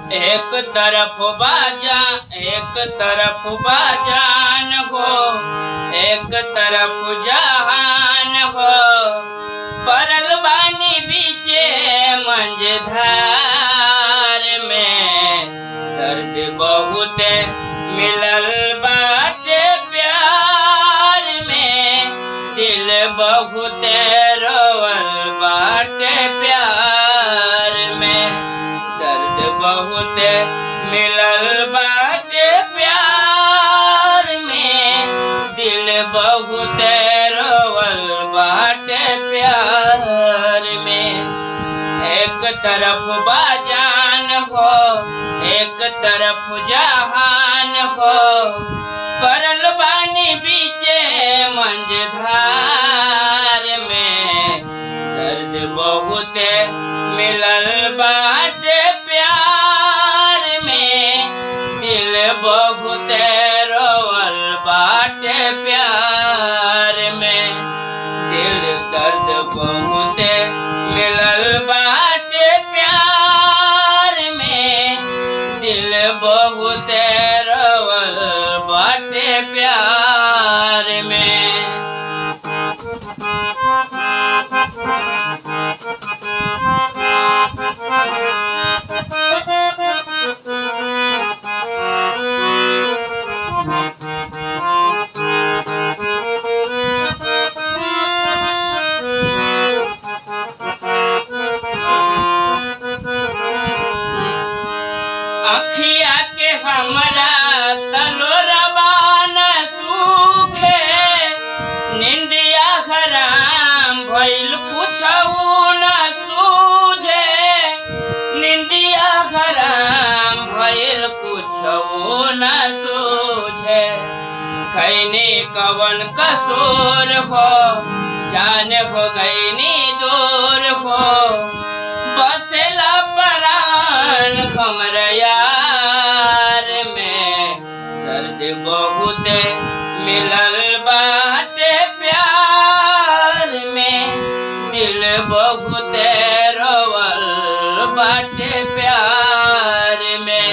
एक तरफ बाजा एक तरफ बाजान हो, एक तरफ जहान हो। परल बानी बीचे मंझधार में, दर्द बहुत मिलल बाटे प्यार में, दिल बहुत रोवल बाटे प्यार में। दर्द बहुत मिलल बाटे प्यार में, दिल बहुत रोवल बाटे प्यार में। एक तरफ बाजान हो, एक तरफ जहान हो। परल बानी बीचे मंझधार में, दर्द बहुत मिलल बाटे प्यार में, दिल बहुत रोवल बाटे प्यार में। दिल दर्द बहुत मिलल बाटे प्यार में, दिल बहुत रोवल बाटे प्यार में। अखिया के हमरा तलोरबा न सूखे, निंदिया हराम भइल कुछऊ न सूझे। निंदिया हराम भइल कुछऊ न सूझे। खैनी कवन कसूर हो, जान हो गईनी दूर हो। बसेला परान हमरा यार में, दर्द बहुत मिलल बाटे प्यार में, दिल बहुत रोवल बाटे प्यार में।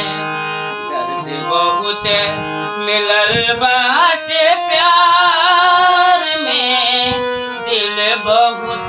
दर्द बहुत मिलल बाटे प्यार में, दिल बहुत